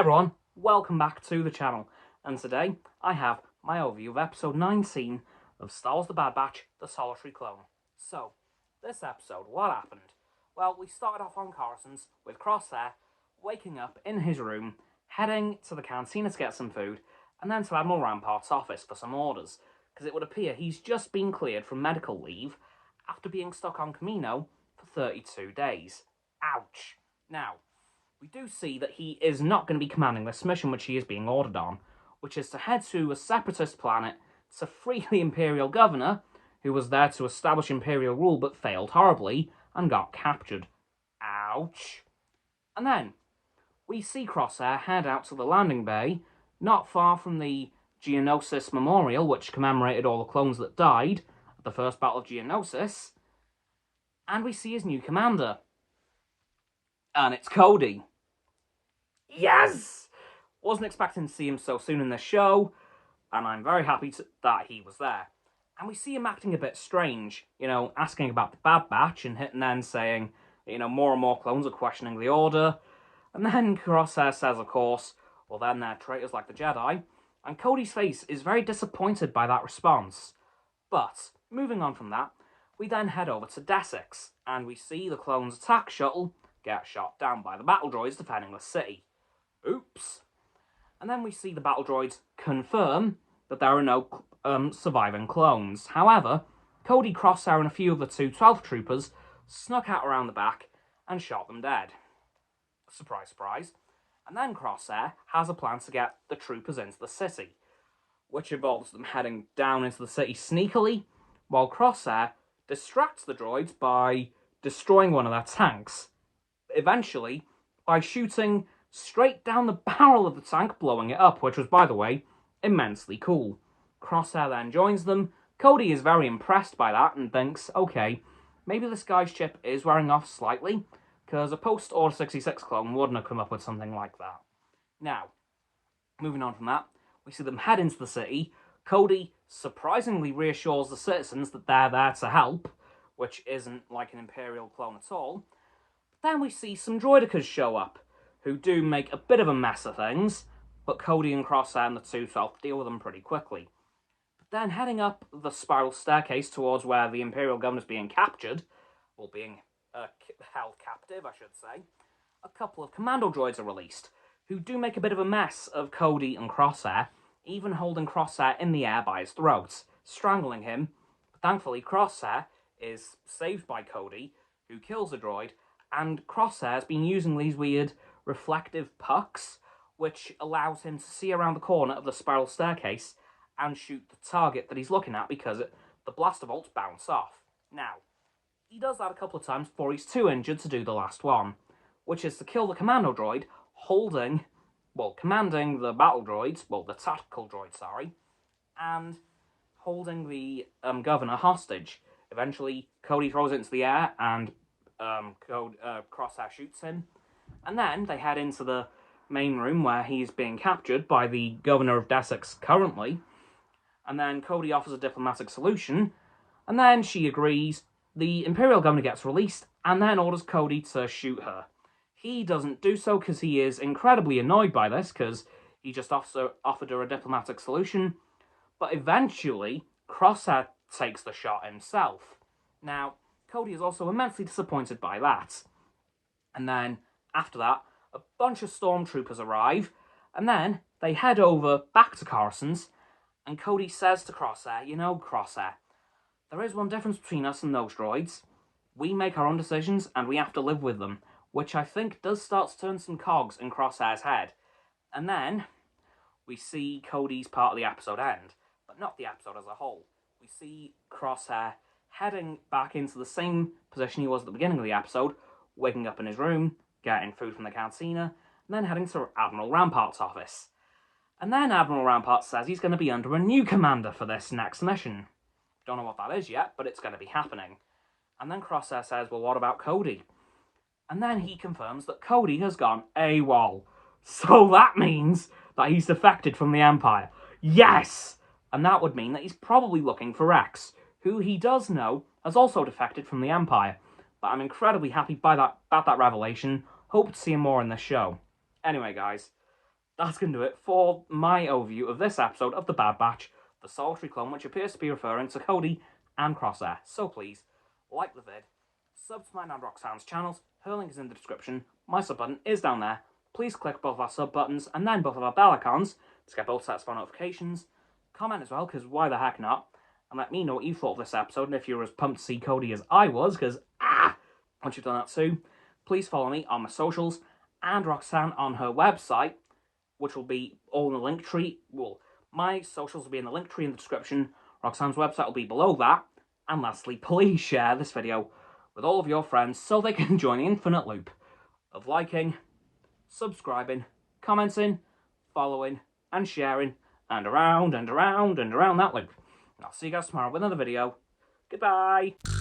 Hi everyone, welcome back to the channel, and today I have my overview of episode 19 of Star Wars The Bad Batch, The Solitary Clone. So, this episode, what happened? Well, we started off on Coruscant with Crosshair waking up in his room, heading to the cantina to get some food, and then to Admiral Rampart's office for some orders, because it would appear he's just been cleared from medical leave after being stuck on Kamino for 32 days. Ouch. Now, we do see that he is not going to be commanding this mission which he is being ordered on, which is to head to a separatist planet to free the Imperial Governor, who was there to establish Imperial rule but failed horribly and got captured. Ouch. And then, we see Crosshair head out to the landing bay, not far from the Geonosis Memorial, which commemorated all the clones that died at the first Battle of Geonosis, and we see his new commander. And it's Cody. Yes! Wasn't expecting to see him so soon in the show, and I'm very happy that he was there. And we see him acting a bit strange, asking about the Bad Batch, and then saying, more and more clones are questioning the Order. And then Crosshair says, of course, well then they're traitors like the Jedi. And Cody's face is very disappointed by that response. But, moving on from that, we then head over to Desix, and we see the clones' attack shuttle get shot down by the battle droids defending the city. Oops. And then we see the battle droids confirm that there are no surviving clones. However, Cody, Crosshair, and a few of the 212 troopers snuck out around the back and shot them dead. Surprise, surprise. And then Crosshair has a plan to get the troopers into the city, which involves them heading down into the city sneakily, while Crosshair distracts the droids by destroying one of their tanks. Eventually, by shooting straight down the barrel of the tank, blowing it up, which was, by the way, immensely cool. Crosshair then joins them. Cody is very impressed by that and thinks, okay, maybe this guy's chip is wearing off slightly, because a post-Order 66 clone wouldn't have come up with something like that. Now, moving on from that, we see them head into the city. Cody surprisingly reassures the citizens that they're there to help, which isn't like an Imperial clone at all. Then we see some droidicas show up, who do make a bit of a mess of things, but Cody and Crosshair and the 212 deal with them pretty quickly. But then heading up the spiral staircase towards where the Imperial Governor's being captured, or being held captive, I should say, a couple of commando droids are released, who do make a bit of a mess of Cody and Crosshair, even holding Crosshair in the air by his throat, strangling him. But thankfully, Crosshair is saved by Cody, who kills the droid, and Crosshair's been using these weird reflective pucks, which allows him to see around the corner of the spiral staircase and shoot the target that he's looking at because the blaster bolts bounce off. Now, he does that a couple of times before he's too injured to do the last one, which is to kill the commando droid commanding the battle droids, the tactical droids, and holding the governor hostage. Eventually, Cody throws it into the air and Crosshair shoots him, and then they head into the main room where he's being captured by the governor of Desix currently, and then Cody offers a diplomatic solution, and then she agrees. The Imperial Governor gets released, and then orders Cody to shoot her. He doesn't do so because he is incredibly annoyed by this, because he just offered her a diplomatic solution, but eventually Crosshair takes the shot himself. Now, Cody is also immensely disappointed by that. And then, after that, a bunch of stormtroopers arrive, and then they head over back to Coruscant, and Cody says to Crosshair, Crosshair, there is one difference between us and those droids. We make our own decisions, and we have to live with them, which I think does start to turn some cogs in Crosshair's head. And then, we see Cody's part of the episode end, but not the episode as a whole. We see Crosshair heading back into the same position he was at the beginning of the episode, waking up in his room, getting food from the cantina, and then heading to Admiral Rampart's office. And then Admiral Rampart says he's going to be under a new commander for this next mission. Don't know what that is yet, but it's going to be happening. And then Crosshair says, well, what about Cody? And then he confirms that Cody has gone AWOL. So that means that he's defected from the Empire. Yes! And that would mean that he's probably looking for Rex, who he does know has also defected from the Empire. But I'm incredibly happy about that revelation. Hope to see him more in this show. Anyway, guys, that's going to do it for my overview of this episode of The Bad Batch, the solitary clone, which appears to be referring to Cody and Crosshair. So please, like the vid, sub to mine and Roxanne's channels, her link is in the description, my sub button is down there. Please click both our sub buttons and then both of our bell icons to get both sets of notifications. Comment as well, because why the heck not? And let me know what you thought of this episode, and if you're as pumped to see Cody as I was, because, once you've done that too, please follow me on my socials, and Roxanne on her website, which will be all in the link tree. Well, my socials will be in the link tree in the description, Roxanne's website will be below that, and lastly, please share this video with all of your friends so they can join the infinite loop of liking, subscribing, commenting, following, and sharing, and around and around and around that loop. And I'll see you guys tomorrow with another video. Goodbye!